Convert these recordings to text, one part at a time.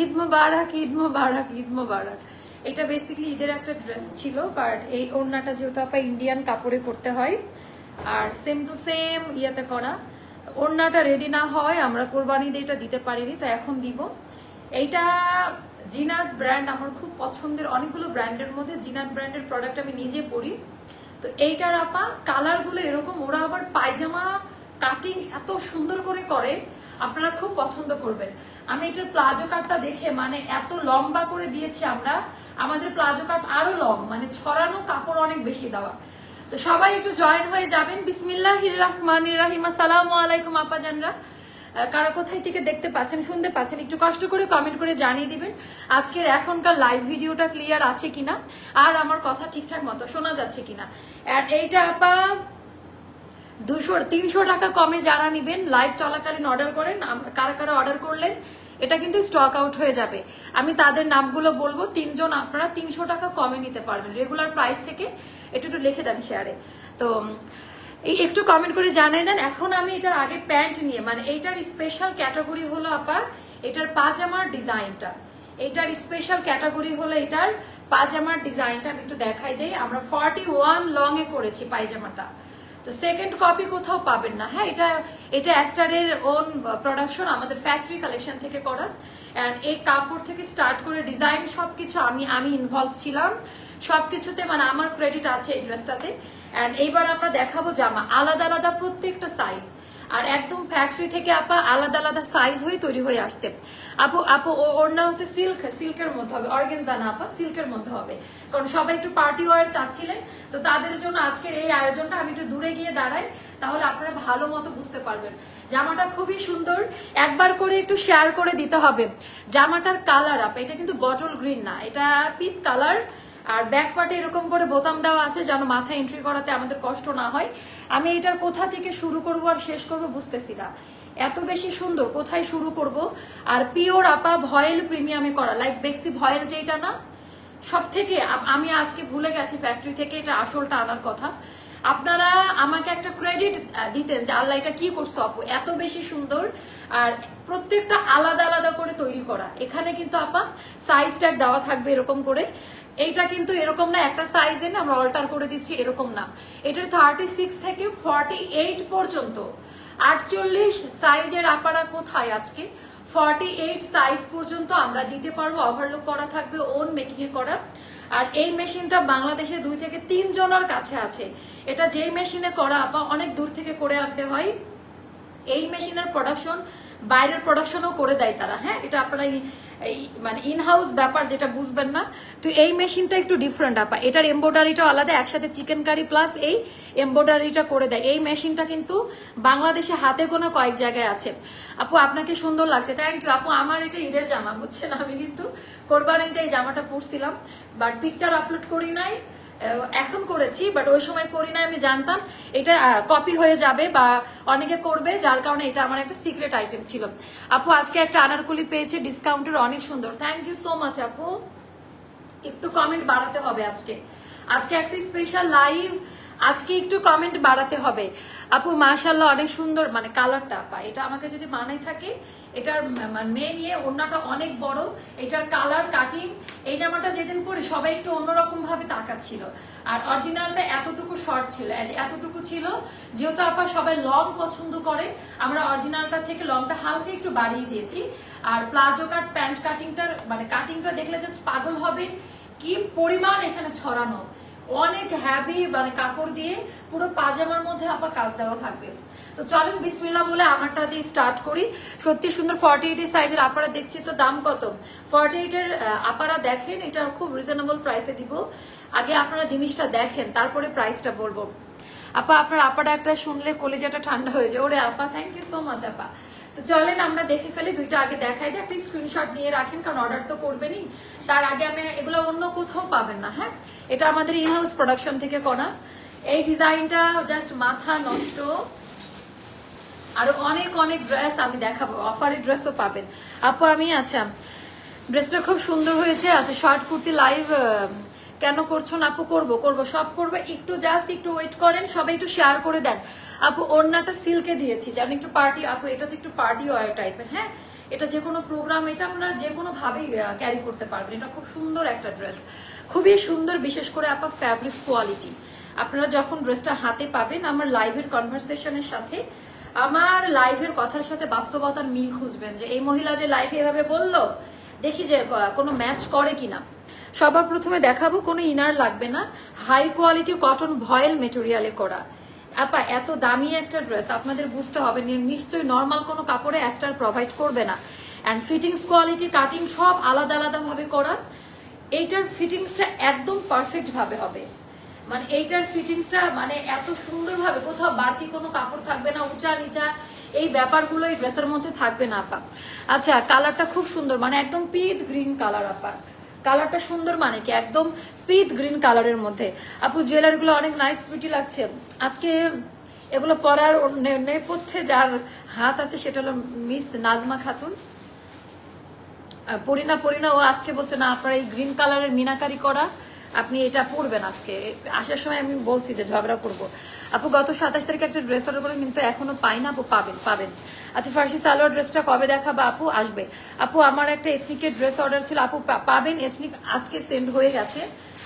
ঈদ মোবারক, ঈদ মোবারক, ঈদ মোবারক। এটা বেসিক্যালি ঈদের একটা ড্রেস ছিল, বাট এই ওড়নাটা যেহেতু আপা ইন্ডিয়ান কাপড়ে করতে হয় আর সেম টু সেম ইয়াতে করা, ওড়নাটা রেডি না হয় আমরা কোরবানিতে এটা দিতে পারিনি, তো এখন দিব। এইটা জিনাত ব্র্যান্ড, আমার খুব পছন্দের অনেকগুলো ব্র্যান্ডের মধ্যে জিনাত ব্র্যান্ডের প্রোডাক্ট আমি নিজে পরি। তো এইটার আপা কালারগুলো এরকম, ওরা আবার পায়জামা কাটিং এত সুন্দর করে করে, আপনারা খুব পছন্দ করবেন। আমি এটার প্লাজো কাটটা দেখে মানে এত লম্বা করে দিয়েছি আমরা, আমাদের প্লাজো কাট আরো লং, মানে ছড়ানো কাপড় অনেক বেশি দেওয়া। তো সবাই একটু জয়েন হয়ে যাবেন। বিসমিল্লাহির রহমানির রহিম। আসসালামু আলাইকুম আপাজানরা, কারা কোথায় থেকে দেখতে পাচ্ছেন শুনতে পাচ্ছেন একটু কষ্ট করে কমেন্ট করে জানিয়ে দিবেন আজকের এখনকার লাইভ ভিডিওটা ক্লিয়ার আছে কিনা, আর আমার কথা ঠিকঠাক মতো শোনা যাচ্ছে কিনা। আর এইটা আপা 200-300 টাকা কমে যারা নিবেন লাইভ চলাকালীন অর্ডার করেন, কারা কারা অর্ডার করলেন এটা কিন্তু স্টক আউট হয়ে যাবে। আমি তাদের নামগুলো বলবো, 3 জন আপনারা 300 টাকা কমে নিতে পারবেন রেগুলার প্রাইস থেকে। একটু লিখে দেন শেয়ারে, তো একটু কমেন্ট করে জানিয়ে দেন। এখন আমি এটার আগে প্যান্ট নিয়ে, মানে এইটার স্পেশাল ক্যাটাগরি হলো আপা এটার পাজামার ডিজাইনটা, এটার স্পেশাল ক্যাটাগরি হলো এটার পাজামার ডিজাইনটা। আমি একটু দেখাই দেই, আমরা 41 লং এ করেছি পায়জামাটা, তো সেকেন্ড কপি কোথাও পাবেন না। হ্যাঁ, এটা অ্যাস্টারের ওন প্রোডাকশন, আমাদের ফ্যাক্টরি কালেকশন থেকে করা। এন্ড এই কাপড় থেকে স্টার্ট করে ডিজাইন সবকিছু আমি ইনভলভ ছিলাম সবকিছুতে, মানে আমার ক্রেডিট আছে এই ড্রেসটাতে। এন্ড এইবার আমরা দেখাবো জামা আলাদা আলাদা প্রত্যেকটা সাইজ, আর একদম ফ্যাক্টরি থেকে আপা আলাদা আলাদা সাইজ হয়ে তৈরি হয়ে আসছে। আপু ওড়না হচ্ছে সিল্কের মধ্যে হবে, অর্গানজা না আপা, সিল্কের মধ্যে হবে, কারণ সবাই একটু পার্টি ওয়্যার চাচ্ছিলেন। তো তাদের জন্য আজকের এই আয়োজনটা। আমি একটু দূরে গিয়ে দাঁড়াই, তাহলে আপনারা ভালো মতো বুঝতে পারবেন। জামাটা খুবই সুন্দর, একবার করে একটু শেয়ার করে দিতে হবে। জামাটার কালার আপা এটা কিন্তু বটল গ্রিন না, এটা পিট কালার, আর ব্যাক পার্টে এরকম করে বোতাম দেওয়া আছে যেন মাথা এন্ট্রি করাতে আমাদের কষ্ট না হয়। আমি এটার কোথা থেকে শুরু করব আর শেষ করব বুঝতেছি না, এত বেশি সুন্দর, কোথায় শুরু করব। আর পিওর আপা ভয়েল প্রিমিয়ামে করা, লাইক বেক্সি ভয়েল যেটা না, সব থেকে আমি আজকে ভুলে গেছি ফ্যাক্টরি থেকে এটা আসলটা আনার কথা। আপনারা আমাকে একটা ক্রেডিট দিতেন যে আল্লাহ এটা কি করছো আপু, এত বেশি সুন্দর, আর প্রত্যেকটা আলাদা আলাদা করে তৈরি করা। এখানে কিন্তু আপা সাইজ ট্যাগ দেওয়া থাকবে এরকম করে, এইটা কিন্তু এরকম না একটা সাইজ এনে আমরা অল্টার করে দিচ্ছি এরকম না, এটার 36 থেকে 48 পর্যন্ত 48 সাইজের আপারা কোথায় আজকে 48 সাইজ পর্যন্ত আমরা দিতে পারবো। ওভারলুক করা থাকবে, ওন মেকিং এ করা। আর এই মেশিনটা বাংলাদেশে 2 থেকে 3 জনের কাছে আছে। এটা যেই মেশিনে করা আপা অনেক দূর থেকে করে আনতে হয়, এই মেশিনের প্রোডাকশন বাইরের প্রোডাকশনও করে দেয় তারা। হ্যাঁ, এটা আপনারা মানে ইনহাউস ব্যাপার যেটা বুঝবেন না। তো এই মেশিনটা একটু ডিফারেন্ট আপা, এটার এমব্রয়ডারিটা আলাদা, একসাথে চিকেন কারি প্লাস এই এমব্রয়ডারিটা করে দেয়। এই মেশিনটা কিন্তু বাংলাদেশে হাতে গোনা কয়েক জায়গায় আছে। আপু আপনাকে সুন্দর লাগছে, থ্যাংক ইউ আপু। আমার এটা ঈদের জামা বুঝছেন, আমি কিন্তু কোরবানিতে এই জামাটা পরছিলাম, বাট পিকচার আপলোড করি নাই, এখন করেছি, বাট ওই সময় করি না। আমি জানতাম এটা কপি হয়ে যাবে বা অনেকে করবে, যার কারণে এটা আমার একটা সিক্রেট আইটেম ছিল। আপু আজকে একটা আনারকলি পেয়েছে ডিসকাউন্টের, অনেক সুন্দর, থ্যাংক ইউ সো মাচ আপু। একটু কমেন্ট বাড়াতে হবে আজকে একটা স্পেশাল লাইভ, আজকে একটু কমেন্ট বাড়াতে হবে আপু। মাশাআল্লাহ অনেক সুন্দর, মানে কালারটা আপা এটা আমাকে যদি মানাই থাকে, এটার মেয়ে নিয়ে ওড়নাটা অনেক বড়, এটার কালার কাটিং। এই জামাটা যেদিন পরি সবাই একটু অন্যরকম ভাবে তাকাচ্ছিল, আর অরিজিনালটা এতটুকু শর্ট ছিল, এতটুকু ছিল। যেহেতু আপা সবাই লং পছন্দ করে, আমরা অরিজিনালটা থেকে লংটা হালকা একটু বাড়িয়ে দিয়েছি। আর প্লাজো কাট প্যান্ট কাটিংটার, মানে কাটিংটা দেখলে জাস্ট পাগল হবে কি পরিমাণ এখানে ছড়ানো, অনেক হ্যাভি, মানে কাপড় দিয়ে পুরো পাজামার মধ্যে আপা কাজ দেওয়া থাকবে। তো চলেন বিসমিল্লাহ বলে আমারটা দিয়ে স্টার্ট করি। সত্যি সুন্দর 48 সাইজের আপারা দেখছি, তো দাম কত 48 এর আপারা দেখেন, এটা খুব রিজনেবল প্রাইসে দিব। আগে আপনারা জিনিসটা দেখেন তারপরে প্রাইসটা বলবো। আপা আপনার আপাটা একটা শুনলে কলিজাটা ঠান্ডা হয়ে যায়। ওরে আপা থ্যাংক ইউ সো মাচ আপা। তো চলেন আমরা দেখে ফেলি, দুইটা আগে দেখাই দিই, একটা স্ক্রিনশট নিয়ে রাখেন, কারণ অর্ডার তো করবেনই। তার আগে আমি এগুলো অন্য কোথাও পাবেন না। হ্যাঁ, এটা আমাদের ইনহাউস প্রোডাকশন থেকে করা। এই ডিজাইনটা জাস্ট মাথা নষ্ট। আরো অনেক অনেক ড্রেস আমি দেখাবো, অফারের ড্রেসও পাবেন আপু। আমি আচ্ছা ড্রেসটা খুব সুন্দর হয়েছে। আচ্ছা শর্ট কুর্তি লাইভ কেন করছো না আপু? করবো সব করবো, একটু জাস্ট একটু ওয়েট করেন, সবাই একটু শেয়ার করে দেন। আপু ওড়নাটা সিল্কে দিয়েছি, যেন একটু পার্টি, আপু এটা তো একটু পার্টি ওয়ার টাইপের। হ্যাঁ, এটা যে কোনো প্রোগ্রাম, এটা আপনারা যে কোনো ভাবেই ক্যারি করতে পারবেন। এটা খুব সুন্দর একটা ড্রেস, খুবই সুন্দর, বিশেষ করে আপা ফ্যাব্রিক কোয়ালিটি। আপনারা যখন ড্রেসটা হাতে পাবেন, আমার লাইভের কনভারসেশনের সাথে, আমার লাইভের কথার সাথে বাস্তবতার মিল খুঁজবেন, যে এই মহিলা যে লাইভে এভাবে বললো, দেখি যে কোনো ম্যাচ করে কিনা। সবার প্রথমে দেখাবো, কোনো ইনার লাগবে না, হাই কোয়ালিটি কটন ভয়েল মেটেরিয়ালে করা। আপা এত দামি একটা ড্রেস আপনাদের বুঝতে হবে, নিশ্চয়ই নর্মাল কোনো কাপড়ে অ্যাস্টার প্রোভাইড করবে না। অ্যান্ড ফিটিংস কোয়ালিটি, কাটিং সব আলাদা আলাদা ভাবে করা। এইটার ফিটিংসটা একদম পারফেক্ট ভাবে হবে, মানে এইটার ফিটিংসটা মানে এত সুন্দরভাবে, কোথাও বাড়তি কোনো কাপড় থাকবে না, উঁচা নিচা এই ব্যাপারগুলো এই ড্রেসের মধ্যে থাকবে না আপা। আচ্ছা, কালারটা খুব সুন্দর, মানে একদম পিট গ্রিন কালার আপা। কালারটা সুন্দর মানে কি, একদম পিট গ্রিন কালারের মধ্যে। আপু জুয়েলারি গুলো অনেক নাইস প্রিটি লাগছে আজকে। এগুলো পরার নেপথ্যে যার হাত আছে সেটা হলো মিস নাজমা খাতুন। পরিনা ও আজকে বলছে না আপনার এই গ্রিন কালারের মিনাকারি করা আপনি এটা পরবেন আজকে। আসার সময় আমি বলছি যে ঝগড়া করব। আপু গত 27 তারিখে একটা ড্রেস অর্ডার করে কিন্তু এখনো পাই না। আপু পাবেন। আচ্ছা, ফার্সি সালোয়ার ড্রেসটা কবে দেখাবা আপু? আসবে আপু। আমার একটা এথনিকের ড্রেস অর্ডার ছিল আপু, পাবেন। এথনিক আজকে সেন্ড হয়ে গেছে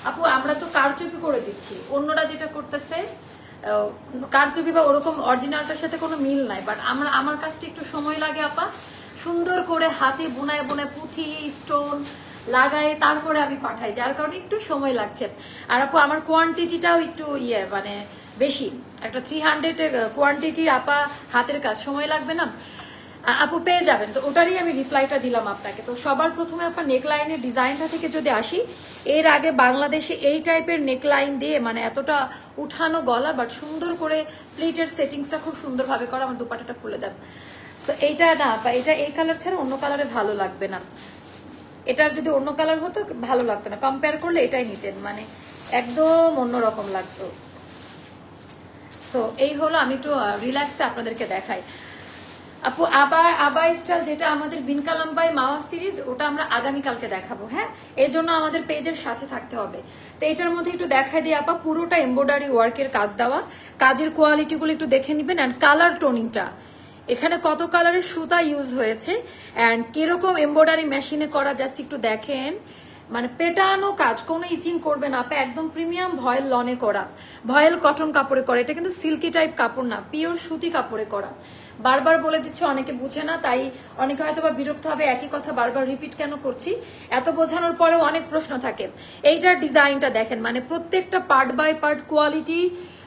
আপু। আমরা তো কারচুপি করে দিচ্ছি, অন্যরা যেটা করতেছে কারচুপি বা ওরকম অরিজিনালটার সাথে কোনো মিল নাই, বাট আমার কাছটা একটু সময় লাগে আপা। সুন্দর করে হাতে বোনায় বোনায় পুঁথি স্টোন লাগাই তারপরে আমি পাঠাই, যার কারণে একটু সময় লাগছে। আর আপু আমার কোয়ান্টিটিটাও একটু মানে বেশি, একটা 300 কোয়ান্টিটি আপা, হাতের কাজ, সময় লাগবে না আপু, পেয়ে যাবেন। তো ওটারই আমি রিপ্লাইটা দিলাম আপনাকে। তো সবার প্রথমে আপনার নেকলাইনের ডিজাইনটা থেকে যদি আসি, এর আগে বাংলাদেশে এই টাইপের নেকলাইন দিয়ে মানে এতটা উঠানো গলা, বাট সুন্দর করে প্লেটের সেটিংসটা খুব সুন্দরভাবে করা। আমার দুপাটাটা খুলে দেন। তো এইটা না আপা, এটা এই কালার ছাড়া অন্য কালারে ভালো লাগবে না। এটার যদি অন্য কালার হতো ভালো লাগতো না, কম্পেয়ার করলে এটাই নিতেন, মানে একদম অন্যরকম লাগতো। সো এই হলো, আমি একটু রিল্যাক্সে আপনাদেরকে দেখাই। আপু আবাই স্টাইল যেটা আমাদের বিনকালাম্বাই মাওয়া সিরিজ, ওটা আমরা আগামীকালকে দেখাবো। হ্যাঁ, এই জন্য আমাদের পেজের সাথে থাকতে হবে। তো এটার মধ্যে একটু দেখাই দিই আপা, পুরোটা এমব্রয়ডারি ওয়ার্কের কাজ দেওয়া, কাজের কোয়ালিটিগুলো একটু দেখে নিবেন। অ্যান্ড কালার টোনিংটা, এখানে কত কালারের সুতা ইউজ হয়েছে অ্যান্ড কিরকম এমব্রয়ডারি মেশিনে করা, জাস্ট একটু দেখেন। মানে পেটানো কাজ, কোনো ইচিং করবে না আপা, একদম প্রিমিয়াম ভয়েল লনে করা, ভয়েল কটন কাপড়ে করা। এটা কিন্তু সিল্কি টাইপ কাপড় না, পিওর সুতি কাপড়ে করা। বারবার বলে দিচ্ছে, অনেকে বুঝে না, তাই অনেকে হয়তো বা বিরক্ত হবে, একই কথা বারবার রিপিট কেন করছি। এত বোঝানোর পরেও অনেক প্রশ্ন থাকে। এইটার ডিজাইনটা দেখেন, মানে প্রত্যেকটা পার্ট বাই পার্ট কোয়ালিটি,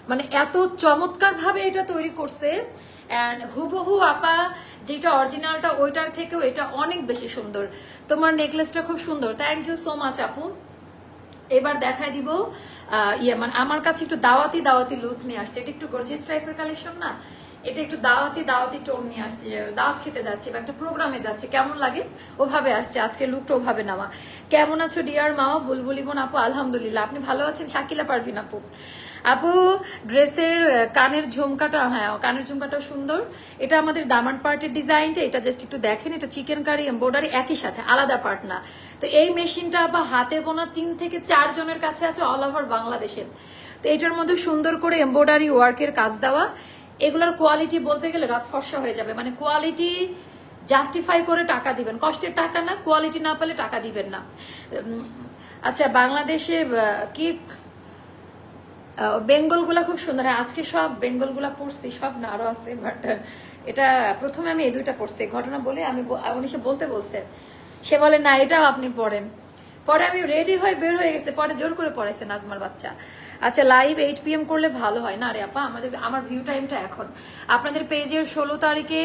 মানে এত চমৎকার ভাবে এটা তৈরি করছে। অ্যান্ড হুবহু আপা যেটা অরিজিনালটা ওইটার থেকেও এটা অনেক বেশি সুন্দর। তোমার নেকলেসটা খুব সুন্দর, থ্যাংক ইউ সো মাচ আপু। এবার দেখাই দিব মানে আমার কাছে একটু দাওয়াতি লুক নিয়ে আসছে। এটা একটু গর্জিয়াস টাইপের কালেকশন না, এটা একটু দাওয়াতি টোন নিয়ে আসছে। দাওয়াত খেতে যাচ্ছে বা একটা প্রোগ্রামে যাচ্ছে, কেমন লাগে ওভাবে আসছে। আজকে লুকটা ওভাবে নেওয়া। কেমন আছো ডিয়ার মাও? বুলবুলি বোন আপু আলহামদুলিল্লাহ, আপনি ভালো আছেন? শাকিলা পারভিন আপু। আপু ড্রেসের কানের ঝুমকাটা, হ্যাঁ কানের ঝুমকাটা সুন্দর। এটা আমাদের দামান পার্টের ডিজাইনটা, এটা জাস্ট একটু দেখেন। এটা চিকেন কারি এমব্রয়ডারি একই সাথে, আলাদা পার্ট না। তো এই মেশিনটা আপা হাতে গোনা 3 থেকে 4 জনের কাছে আছে অল ওভার বাংলাদেশের। তো এটার মধ্যে সুন্দর করে এমব্রয়ডারি ওয়ার্কের কাজ দেওয়া। এগুলোর কোয়ালিটি বলতে গেলে রাত ফর্সা হয়ে যাবে, মানে কোয়ালিটি জাস্টিফাই করে টাকা দিবেন, কষ্টের টাকা না, কোয়ালিটি না পেলে টাকা দিবেন না। আচ্ছা, বাংলাদেশে কি বেঙ্গল গুলা খুব সুন্দর। আজকে সব বেঙ্গল গুলা পড়ছি, সব না আরো আছে, বাট এটা প্রথমে আমি এই দুইটা পড়ছি। ঘটনা বলে আমি উনি সে বলতে বলছে, সে বলে না এটাও আপনি পড়েন। পরে আমি রেডি হয়ে বের হয়ে গেছে, পরে জোর করে পড়াইছে নাজমার বাচ্চা। আচ্ছা, লাইভ 8 PM করলে ভালো হয় না রে আপা? আমার ভিউ টাইমটা এখন আপনাদের পেজের 16 তারিখে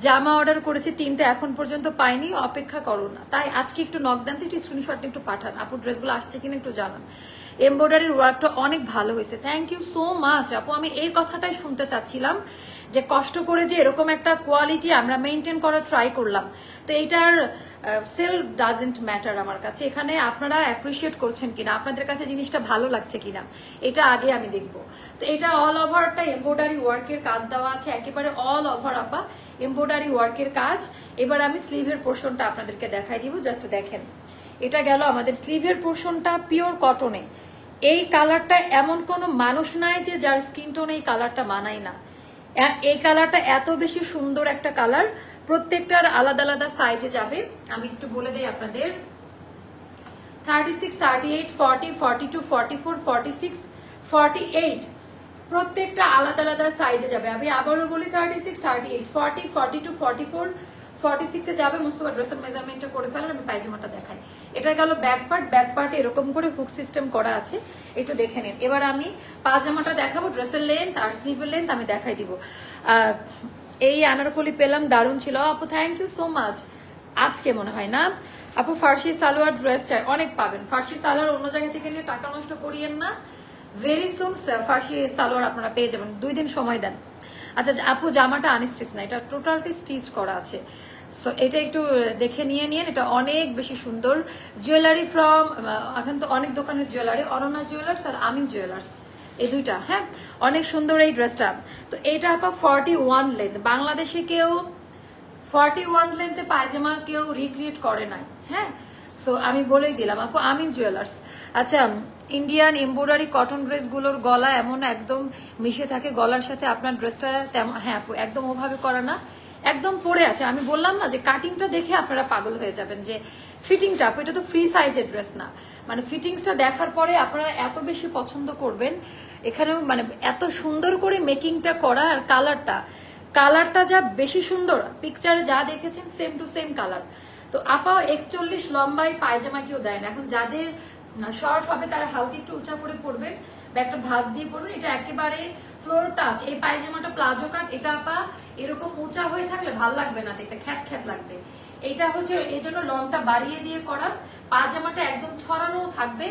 জামা অর্ডার করেছি 3টা, এখন পর্যন্ত পাইনি, অপেক্ষা করো না। তাই আজকে একটু নক দেন তো, একটু স্ক্রিনশট একটু পাঠান। আপু ড্রেসগুলো আসছে কিনা একটু জানান। এমব্রয়ডারির ওয়ার্কটা অনেক ভালো হয়েছে, থ্যাংক ইউ সো মাচ আপু। আমি এই কথাটাই শুনতে চাচ্ছিলাম, যে কষ্ট করে যে এরকম একটা কোয়ালিটি আমরা মেনটেন করার ট্রাই করলাম। তো এইটার সেল ডাজেন্ট ম্যাটার আমার কাছে, এখানে আপনারা অ্যাপ্রিসিয়েট করছেন কিনা, আপনাদের কাছে জিনিসটা ভালো লাগছে কিনা, এটা আগে আমি দেখবো। তো এটা অল ওভারটা এমব্রয়ডারি ওয়ার্কের কাজ দেওয়া আছে, একেবারে অল ওভার আপা এমব্রয়ডারি ওয়ার্কের কাজ। এবার আমি স্লিভের পোর্শনটা আপনাদেরকে দেখাই দিব, জাস্ট দেখেন। এটা গেল আমাদের স্লিভের পোর্শনটা পিওর কটনে। এই কালারটা এমন কোনো মানুষ নাই যে যার স্কিন টোনে এই কালারটা মানায় না। এই কালারটা এত বেশি সুন্দর একটা কালার, প্রত্যেকটার আলাদা আলাদা সাইজে যাবে। আমি একটু বলে দেই আপনাদের, 36, 38, 40, 42, 44, 46, 48 প্রত্যেকটা আলাদা আলাদা সাইজে যাবে। আমি আবারও বলি 36, 38, 40, 42, 44, 46 এ যাবে। মুস্তফা ড্রেসের মেজারমেন্টটা করে ফেলেন, আমি পায়জামাটা দেখাই। এটা গেল ব্যাক পার্ট, ব্যাক পার্টে এরকম করে হুক সিস্টেম করা আছে, একটু দেখে নিন। এবার আমি পায়জামাটা দেখাবো, ড্রেসের লেন্থ আর স্লিভের লেন্থ আমি দেখাই দিব। এই আনারকলি পেলাম, দারুণ ছিল আপু, থ্যাংক ইউ সো মাচ। আজকে মনে হয় না আপু ফার্সি সালোয়ার ড্রেস চাই, অনেক পাবেন। ফার্সি সালোয়ার অন্য জায়গা থেকে নিয়ে টাকা নষ্ট করিয়েন না, ভেরি সুন ফার্সি সালোয়ার আপনারা পেয়ে যাবেন, 2 দিন সময় দেন। আচ্ছা আপু জামাটা আনস্টিচ না, এটা টোটালটি স্টিচ করা আছে, সো এটা একটু দেখে নিয়ে নিন। এটা অনেক বেশি সুন্দর জুয়েলারি ফ্রম, এখন তো অনেক দোকানের জুয়েলারি, অনন্যা জুয়েলার্স আর আমিন জুয়েলার্স, এই দুইটা। হ্যাঁ অনেক সুন্দর এই ড্রেসটা। তো এটা আপা 41 লেন্থ, বাংলাদেশে কেউ 41 লেন্থে পায়জামা কেউ রিক্রিয়েট করে নাই। হ্যাঁ সো আমি বলেই দিলাম আপু, আমিন জুয়েলার্স। আচ্ছা ইন্ডিয়ান এমব্রয়ডারি কটন ড্রেসগুলোর গলা এমন একদম মিশে থাকে গলার সাথে, আপনার ড্রেসটা তেমন, হ্যাঁ আপু একদম ওভাবে করা না, একদম পরে আছে। আমি বললাম না যে কাটিংটা দেখে আপনারা পাগল হয়ে যাবেন, যে ফিটিংটা আপু, এটা তো ফ্রি সাইজের ড্রেস না, মানে ফিটিংসটা দেখার পরে আপনারা এত বেশি পছন্দ করবেন। এখানেও মানে এত সুন্দর করে মেকিংটা করা, আর কালারটা যা বেশি সুন্দর, পিকচারে যা দেখেছেন সেম টু সেম কালার। তো আপা 41 লম্বায় পায়জামা কেউ দেয় না, এখন যাদের শর্ট হবে তারা হালকা একটু উঁচা করে পরবেন বা একটা ভাঁজ দিয়ে পরবেন। এটা একেবারে ফ্লোর টাচ, এই পায়জামাটা প্লাজো কাট, এটা আপা এরকম উঁচা হয়ে থাকলে ভাল লাগবে না দেখতে, খ্যাট খ্যাট লাগবে। এইটা হচ্ছে এই জন্য লংটা বাড়িয়ে দিয়ে করা, পায়জামাটা একদম ছড়ানো থাকবে,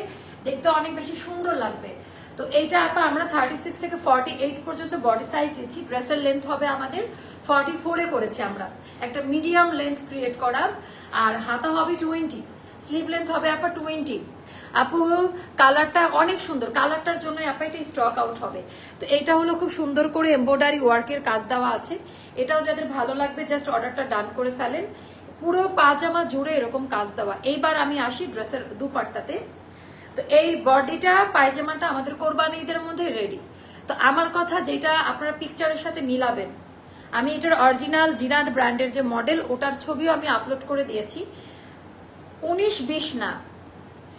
দেখতে অনেক বেশি সুন্দর লাগবে। তো এইটা আপা আমরা 36 থেকে 48 পর্যন্ত বডি সাইজ দিচ্ছি। ড্রেসের লেন্থ হবে আমাদের 44 এ করেছি আমরা, একটা মিডিয়াম লেন্থ ক্রিয়েট করা, আর হাতা হবে 20, স্লিভ লেন্থ হবে আপা 20। আপু কালারটা অনেক সুন্দর, কালারটার জন্য আপা এটা স্টক আউট হবে। তো এইটা হলো খুব সুন্দর করে এমব্রয়ডারি ওয়ার্কের কাজ দেওয়া আছে, এটাও যাদের ভালো লাগবে জাস্ট অর্ডারটা ডান করে ফেলেন। পুরো পাজামা জুড়ে এরকম কাজ দেওয়া। এইবার আমি আসি ড্রেসের দুপাট্টাতে। তো এই বডিটা পায়জামাটা আমাদের কোরবানি ঈদের মধ্যে রেডি। তো আমার কথা যেটা আপনারা পিকচারের সাথে মিলাবেন, আমি এটার অরিজিনাল জিনাদ ব্র্যান্ডের যে মডেল, ওটার ছবিও আমি আপলোড করে দিয়েছি। 19-20 না,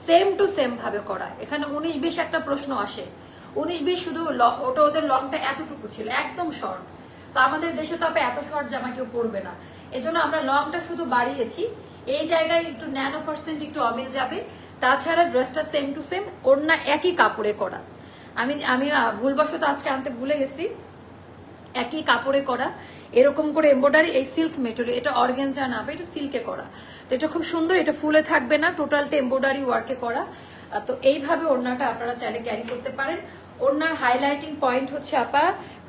সেম টু সেম ভাবে করা। এখানে 19-20 একটা প্রশ্ন আসে, 19-20 শুধু ওটা ওদের লংটা এতটুকু ছিল, একদম শর্ট। তো আমাদের দেশে তো এত শর্ট জামা কেউ পরবে না, এজন্য আমরা লংটা শুধু বাড়িয়েছি। এই জায়গায় একটু ন্যানো পার্সেন্ট একটু অমিল যাবে, তাছাড়া ড্রেসটা সেম টু সেম, ওড়না একই কাপড়ে করা। আমি ভুলবশত আজকে আনতে ভুলে গেছি, একই কাপড়ে করা এরকম করে এমব্রয়ডারি, এই সিল্ক মেটেরিয়াল, এটা অর্গানজা না, এটা সিল্কে করা। তো এটা খুব সুন্দর, এটা ফুলে থাকবে না, টোটালটা এমব্রয়ডারি ওয়ার্কে করা। তো এইভাবে ওড়নাটা আপনারা চাইলে ক্যারি করতে পারেন। ওড়নার হাইলাইটিং পয়েন্ট হচ্ছে আপা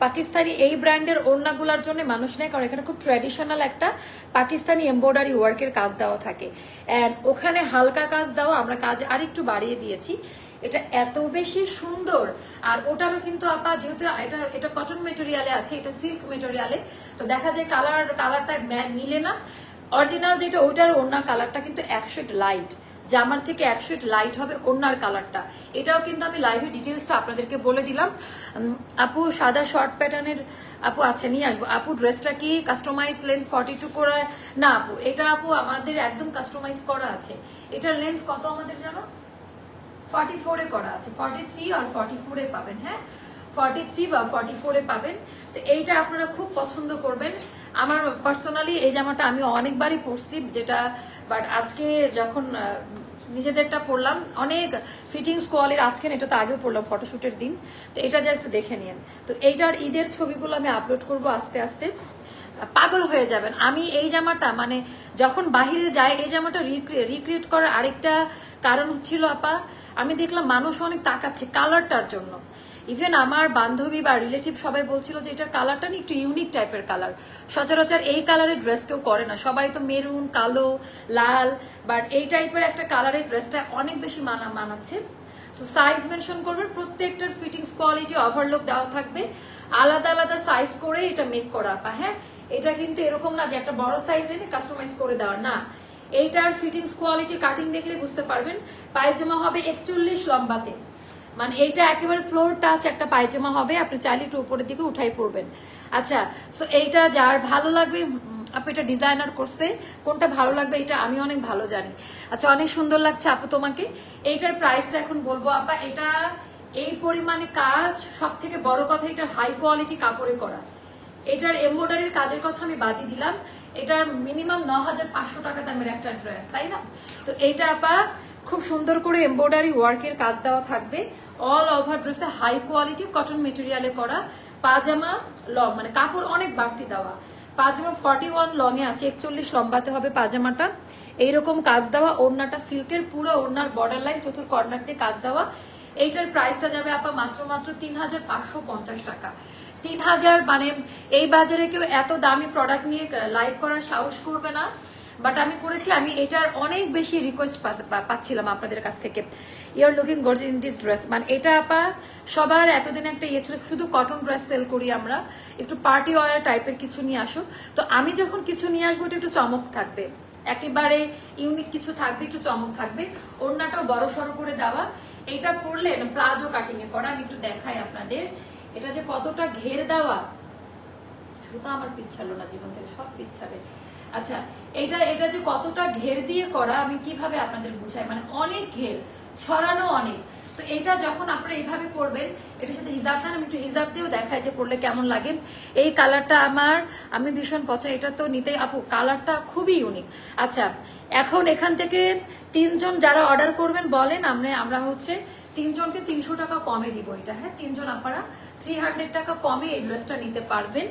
পাকিস্তানি এই ব্র্যান্ডের ওড়নাগুলোর জন্য মানুষ নেই, কারণ এখানে খুব ট্র্যাডিশনাল একটা পাকিস্তানি এমব্রয়ডারি ওয়ার্কের কাজ দেওয়া থাকে, এন্ড ওখানে হালকা কাজ দেওয়া, আমরা কাজ আরেকটু বাড়িয়ে দিয়েছি। এটা এত বেশি সুন্দর। আর ওটারও কিন্তু আপা যেহেতু এটা কটন মেটেরিয়ালে আছে, এটা সিল্ক মেটেরিয়ালে, তো দেখা যায় কালারটা মিলে না। অরিজিনাল যেটা ওইটার ওড়নার কালারটা কিন্তু 1 শেড লাইট, জামার থেকে 1 শেড লাইট হবে ওড়নার কালারটা। এটাও কিন্তু আমি লাইভে ডিটেলসটা আপনাদেরকে বলে দিলাম। আপু সাদা শর্ট প্যাটার্নের আপু আছে, নিয়ে আসবো। আপু ড্রেসটা কি কাস্টমাইজ লেন্থ 42 করে না আপু? এটা আপু আমাদের একদম কাস্টমাইজ করা আছে। এটার লেন্থ কত আমাদের জানো? 44 এ করা আছে, 43 আর 44 এ পাবেন। হ্যাঁ 43 বা 44 এ পাবেন। তো এইটা আপনারা খুব পছন্দ করবেন। আমার পার্সোনালি এই জামাটা আমি অনেকবারই পরছি, যেটা বাট আজকে যখন নিজেদেরটা পরলাম অনেক ফিটিংস কোয়ালিটির, আজকে এটা তো আগেও পরলাম ফটোশুটের দিন। তো এটা জাস্ট দেখে নিন। তো এইটার ঈদের ছবিগুলো আমি আপলোড করব আস্তে আস্তে, পাগল হয়ে যাবেন। আমি এই জামাটা মানে যখন বাহিরে যাই এই জামাটা রিক্রিয়েট করার আরেকটা কারণ হচ্ছিল আপা, আমি দেখলাম মানুষ অনেক তাকাচ্ছে কালারটার জন্য। ইভেন আমার বান্ধবী বা রিলেটিভ সবাই বলছিল যে এটার কালারটা না একটু ইউনিক টাইপের কালার, সচরাচর এই কালারের ড্রেস কেউ করে না, সবাই তো মেরুন, কালো, লাল, বাট এই টাইপের একটা কালারের ড্রেসটা অনেক বেশি মানাচ্ছে। সো সাইজ মেনশন করবেন, প্রত্যেকটার ফিটিংস কোয়ালিটি ওভারলোক দেওয়া থাকবে, আলাদা আলাদা সাইজ করে এটা মেক করা আপা। হ্যাঁ এটা কিন্তু এরকম না যে একটা বড় সাইজ এনে কাস্টমাইজ করে দেওয়ার না, এইটার ফিটিংস কোয়ালিটি কাটিং দেখলে বুঝতে পারবেন। পায়জামা হবে 41 লম্বাতে, মানে এইটা একেবারে ফ্লোর টাচ একটা পায়জামা হবে, আপনি চাইলে একটু উপরের দিকে উঠাই পড়বেন। আচ্ছা, সো এইটা যার ভালো লাগবে, আপু এটা ডিজাইনার করছে, কোনটা ভালো লাগবে এটা আমি অনেক ভালো জানি। আচ্ছা, অনেক সুন্দর লাগছে আপু তোমাকে। এইটার প্রাইসটা এখন বলবো আপা। এটা এই পরিমাণে কাজ, সব থেকে বড় কথা এটার হাই কোয়ালিটি কাপড়ে করা। এটার এমব্রয়ডারির কাজের কথা আমি বাদই দিলাম, এটার মিনিমাম 9500 টাকা দামের একটা ড্রেস, তাই না? তো এইটা আপা খুব সুন্দর করে এমব্রয়ডারি ওয়ার্কের কাজ দেওয়া থাকবে, অল ওভার ড্রেসে হাই কোয়ালিটি কটন মেটেরিয়ালে করা। পাজামা লং, মানে কাপড় অনেক বাড়তি দেওয়া। পাজামা 41 লং এ আছে, 41 লম্বাতে হবে পাজামাটা। এইরকম কাজ দেওয়া, ওড়নাটা সিল্কের, পুরো ওড়নার বর্ডার লাইন চতুর কর্নার দিয়ে কাজ দেওয়া। এইটার প্রাইসটা যাবে আপা মাত্র 3550 টাকা। 3000, মানে এই বাজারে কেউ এত দামি প্রোডাক্ট নিয়ে লাইভ করার সাহস করবে না, বাট আমি করেছি। আমি এটার অনেক বেশি রিকোয়েস্ট পাচ্ছিলাম আপনাদের কাছ থেকে, you are looking gorgeous in this dress. মানে এটা আপা সবার এতদিন একটা ইয়ে ছিল, শুধু কটন ড্রেস সেল করি আমরা, একটু পার্টি ওয়ার টাইপের কিছু নিয়ে আসো। তো আমি যখন কিছু নিয়ে আসবো এটা একটু চমক থাকবে, একেবারে ইউনিক কিছু থাকবে, একটু চমক থাকবে। ওড়নাটাও বড় সড়ো করে দেওয়া। এটা পরলে প্লাজো কাটিং এ করা, আমি একটু দেখাই আপনাদের এটা যে কতটা ঘের দেওয়া। সুতা আমার পিছালো না, জীবন থেকে সব পিছাবে। আচ্ছা, এটা যে কতটা ঘের দিয়ে করা আমি কিভাবে আপনাদের বুঝাই, মানে অনেক ঘের ছড়ানো অনেক। তো এটা যখন আপনারা এইভাবে পরবেন, এটার সাথে হিজাব দেন, আমি একটু হিজাব দিয়েও দেখাই যে পরলে কেমন লাগে। এই কালারটা আমি ভীষণ পছন্দ, এটা তো নিতেই আপু, কালারটা খুবই ইউনিক। আচ্ছা, এখন এখান থেকে 3 জন যারা অর্ডার করবেন বলেন, আমরা হচ্ছে 3 জনকে 300 টাকা কমে দিব এটা। হ্যাঁ, 3 জন আপনারা 300 টাকা কমে এই ড্রেসটা নিতে পারবেন।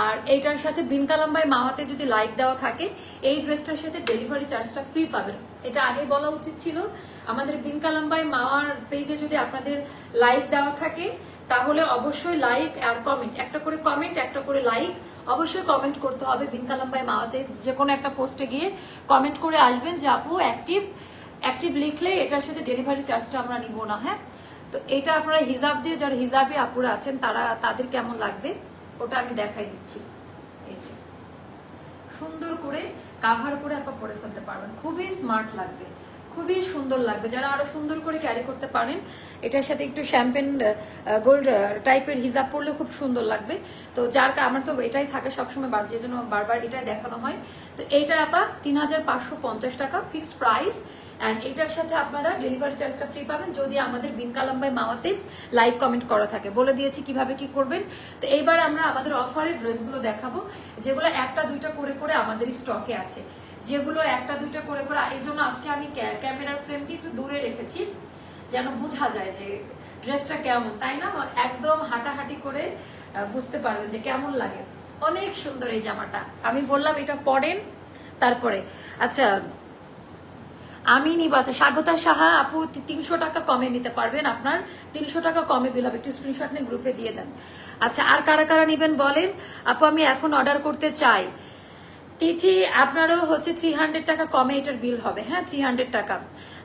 আর এইটার সাথে বিন কালাম্বাই মাওয়াতে যদি লাইক দেওয়া থাকে, এই ড্রেসটার সাথে ডেলিভারি চার্জটা ফ্রি পাবেন। এটা আগে বলা উচিত ছিল। আমাদের বিন কালাম্বাই মাওয়ার পেজে যদি আপনাদের লাইক দেওয়া থাকে, তাহলে অবশ্যই লাইক আর কমেন্ট, একটা করে কমেন্ট, একটা করে লাইক, অবশ্যই কমেন্ট করতে হবে। বিন কালাম্বাই মাওয়াতে যে কোনো একটা পোস্টে গিয়ে কমেন্ট করে আসবেন যে আপু অ্যাক্টিভ লিখলে এটার সাথে ডেলিভারি চার্জটা আমরা নিব না। হ্যাঁ, তো এটা আপনারা হিজাব দিয়ে, যারা হিজাবি আপুরা আছেন তাদের কেমন লাগবে ওটা আমি দেখাই দিচ্ছি। এই যে সুন্দর করে কাভার করে আপনারা পরে ফেলতে পারবেন, খুবই স্মার্ট লাগবে, খুবই সুন্দর লাগবে। যারা আরো সুন্দর করে ক্যারি করতে পারেন, এটার সাথে একটু শ্যাম্পেন গোল্ড টাইপের হিজাব পরলে খুব সুন্দর লাগবে। তো আমার তো এটাই থাকে সবসময়, যে জন্য বারবার এটাই দেখানো হয়। তো এইটা আপা 3550 টাকা ফিক্সড প্রাইস। এন্ড এটার সাথে আপনারা ডেলিভারি চার্জটা ফ্রি পাবেন যদি আমাদের বিন কালাম্বাই মাওয়াতে লাইক কমেন্ট করা থাকে। বলে দিয়েছি কিভাবে কি করবেন। তো এইবার আমরা আমাদের অফারের ড্রেসগুলো দেখাবো, যেগুলো একটা দুইটা করে করে আমাদের স্টকে আছে, যেগুলো একটা দুইটা করে করে। এই জন্য আজকে আমি ক্যামেরার ফ্রেমটি একটু দূরে রেখেছি, যেন বোঝা যায় যে ড্রেসটা কেমন, তাই না? একদম হাঁটাহাঁটি করে বুঝতে পারবেন যে কেমন লাগে। অনেক সুন্দর এই জামাটা, আমি বললাম এটা পরেন তারপরে। আচ্ছা, আমি নিব। আচ্ছা, স্বাগতা সাহা আপু 300 টাকা কমে নিতে পারবেন, আপনার 300 টাকা কমে বিল হবে, একটু স্ক্রিনশট নিয়ে গ্রুপে দিয়ে দেন। আচ্ছা, আর কারা কারা নিবেন বলেন? আপু আমি এখন অর্ডার করতে চাই। তিথি, আপনারও হচ্ছে 300 টাকা কমে এটার বিল হবে। হ্যাঁ, 300 টাকা।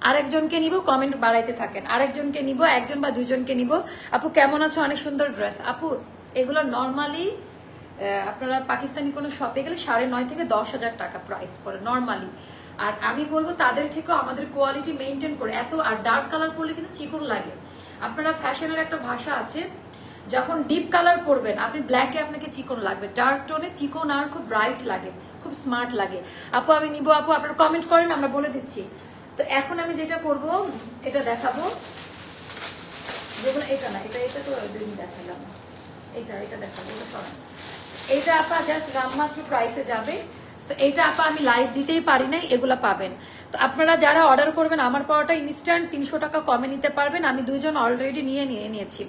আরেকজনকে নিব, কমেন্ট বাড়াইতে থাকেন। আরেকজনকে নিব, একজন বা দুজনকে নিব। আপু কেমন আছো? অনেক সুন্দর ড্রেস। আপু এগুলো নর্মালি আপনারা পাকিস্তানি কোনো শপে গেলে 9.5 থেকে 10,000 টাকা প্রাইস পড়ে নর্মালি। আর আমি বলবো তাদের থেকেও আমাদের কোয়ালিটি মেনটেন করে এত। আর ডার্ক কালার পরলে কিন্তু চিকন লাগে। আপনারা ফ্যাশনের একটা ভাষা আছে, যখন ডিপ কালার পরবেন আপনি ব্ল্যাকে আপনাকে চিকন লাগবে, ডার্ক টোনে চিকন আর খুব ব্রাইট লাগে, খুব স্মার্ট লাগে। আপু আমি নিব। আপু আপনারা কমেন্ট করেন, আমরা বলে দিচ্ছি। তো এখন আমি যেটা করব এটা দেখাবো, যেগুলো এটা না, এটা তো দুই দিন দেখালাম, এটা দেখাবো, এটা সরান। এটা আপা জাস্ট নামমাত্র প্রাইসে যাবে। এইটা আপা আমি লাইভ দিতেই পারি নাই, এগুলা পাবেন। তো আপনারা যারা অর্ডার করবেন, আমার পাওয়াটা ইনস্ট্যান্ট 300 টাকা কমে নিতে পারবেন। আমি 2 জন অলরেডি নিয়েছি,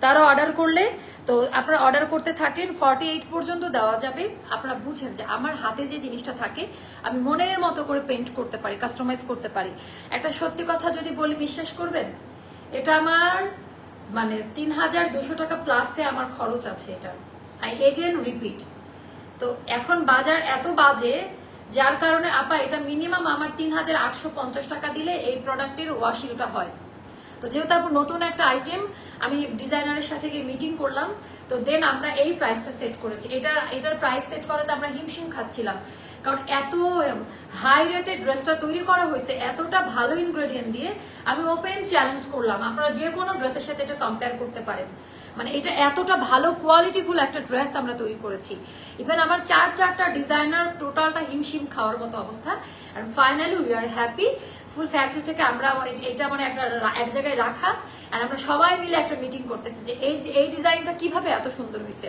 তারা অর্ডার করলে। তো আপনারা অর্ডার করতে থাকেন, 48 পর্যন্ত দেওয়া যাবে। আপনারা বুঝেন যে আমার হাতে যে জিনিসটা থাকে আমি মনের মতো করে পেইন্ট করতে পারি, কাস্টমাইজ করতে পারি। একটা সত্যি কথা যদি বলি, বিশ্বাস করবেন, এটা আমার মানে 3200 টাকা প্লাসে আমার খরচ আছে এটা। I again repeat. তো এখন বাজার এত বাজে, যার কারণে আপা এটা মিনিমাম আমার 3850 টাকা দিলে এই প্রোডাক্টের ওয়াশিংটা হয়। তো যেহেতু আপু নতুন একটা আইটেম, আমি ডিজাইনারের সাথে গিয়ে মিটিং করলাম, তো দেন আমরা এই প্রাইসটা সেট করেছি। এটার প্রাইস সেট করাতে আমরা হিমশিম খাচ্ছিলাম, কারণ এত হাই রেটেড ড্রেসটা তৈরি করা হয়েছে এতটা ভালো ইনগ্রেডিয়েন্ট দিয়ে। আমি ওপেন চ্যালেঞ্জ করলাম, আপনারা যে কোনো ড্রেসের সাথে এটা কম্পেয়ার করতে পারেন, মানে এটা এতটা ভালো কোয়ালিটিফুল একটা ড্রেস আমরা তৈরি করেছি। ইভেন আমার চারটা ডিজাইনার টোটালটা হিমশিম খাওয়ার মতো অবস্থা। And finally we are happy. Full factory থেকে আমরা এটা মানে এক জায়গায় রাখা, আর আমরা সবাই মিলে একটা মিটিং করতেছি যে এই ডিজাইনটা কিভাবে এত সুন্দর হয়েছে,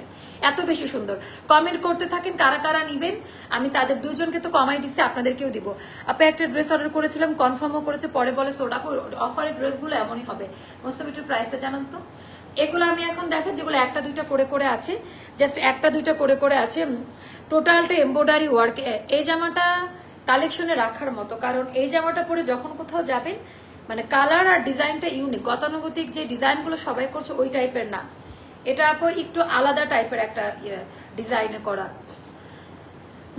এত বেশি সুন্দর। কমেন্ট করতে থাকেন কারা কারা নিবেন, আমি তাদের দুজনকে তো কমাই দিচ্ছি, আপনাদেরকেও দিব। আপনি একটা ড্রেস অর্ডার করেছিলাম, কনফার্মও করেছে, পরে বলে সোডা অফারের ড্রেসগুলো এমনই হবে। মোস্ট অফ একটু প্রাইসটা জানান তো। এগুলো আমি এখন দেখেন যেগুলো একটা দুইটা করে আছে, জাস্ট একটা দুইটা করে আছে, টোটালটা এমব্রয়ডারি ওয়ার্ক। এই জামাটা কালেকশনে রাখার মতো, কারণ এই জামাটা পরে যখন কোথাও যাবেন মানে কালার আর ডিজাইনটা ইউনিক। গতানুগতিক যে ডিজাইনগুলো সবাই করছে ওই টাইপের না, এটা আপু একটু আলাদা টাইপের একটা ডিজাইনে করা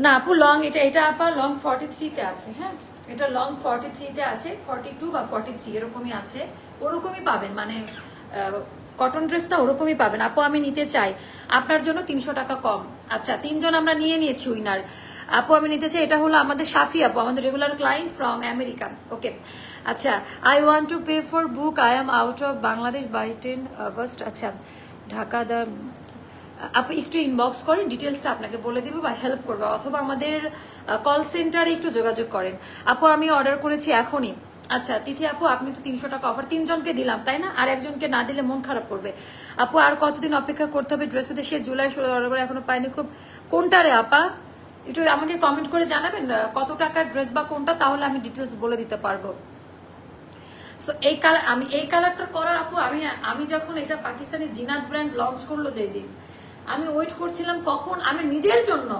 না আপু। লং এটা আপা লং 43-তে আছে। হ্যাঁ, এটা লং 43-তে আছে, 42 বা 43 এরকমই আছে, ওরকমই পাবেন, মানে কটন ড্রেস না ওরকমই পাবেন আপু। আমি নিতে চাই, আপনার জন্য 300 টাকা কম। আচ্ছা, 3 জন আমরা নিয়েছি উইনার আপু। আমি নিতে চাই, এটা হলো আমাদের সাফি আপু, আমাদের regular client from America. Okay, আচ্ছা, I want to pay for book, I am out of Bangladesh by 10 August. আচ্ছা, ঢাকা আপু একটু ইনবক্স করেন, ডিটেলসটা আপনাকে বলে দিব বা হেল্প করবো, অথবা আমাদের কল সেন্টারে একটু যোগাযোগ করেন আপু। আমি অর্ডার করেছি এখনই। আচ্ছা তিথি আপু, আপনি তো 300 টাকা অফার 3 জনকে দিলাম তাই না, আর একজনকে না দিলে মন খারাপ করবে আপু। আর কতদিন অপেক্ষা করতে হবে ড্রেস পেতে? সে জুলাই 16 অর্ডার করে এখনো পাইনি, খুব। কোনটা রে আপা, একটু আমাকে কমেন্ট করে জানাবেন কত টাকার ড্রেস বা কোনটা, তাহলে আমি ডিটেলস বলে দিতে পারবো। সো এই কালার, আমি এই কালারটা করার আপু, আমি যখন এটা পাকিস্তানি জিনাত ব্র্যান্ড লঞ্চ করলো যেদিন, আমি ওয়েট করছিলাম কখন, আমি নিজের জন্য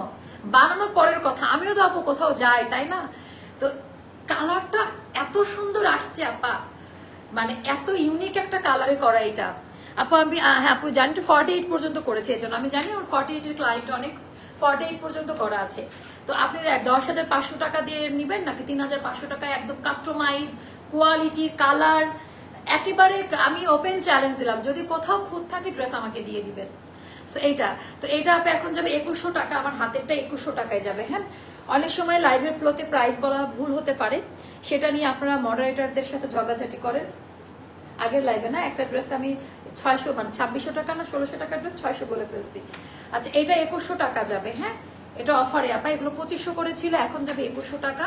বানানো পরের কথা, আমিও তো আপু কোথাও যাই তাই না, তো কালারটা এত সুন্দর আসছে আপা, মানে এত ইউনিক একটা কালারে করা এটা আপু। আমি হ্যাঁ আপু জানি তো 48 পর্যন্ত করেছে, এই জন্য আমি জানি আমার 48 এর ক্লায়েন্ট অনেক, 48 পর্যন্ত করা আছে। তো আপনি 10,500 টাকা দিয়ে নিবেন নাকি 3,500 টাকায় একদম কাস্টমাইজ কোয়ালিটি কালার একেবারে। আমি ওপেন চ্যালেঞ্জ দিলাম, যদি কোথাও খুঁত থাকে ড্রেস আমাকে দিয়ে দিবেন। এইটা আপনি এখন যাবে 2100 টাকা, আমার হাতেরটা 2100 টাকায় যাবে। হ্যাঁ, অনেক সময় লাইভের ফ্লোতে প্রাইস বলা ভুল হতে পারে, সেটা নিয়ে আপনারা মডারেটরদের সাথে ঝগড়াঝাটি করেন। আগের লাইভে না একটা ড্রেস আমি 600 মানে 2600 টাকা না 1600 টাকার ড্রেস 600 বলে ফেলছি। আচ্ছা, এটা 2100 টাকা যাবে। হ্যাঁ, এটা অফারে আপা, এগুলো 2500 করেছিল, এখন যাবে 2100 টাকা।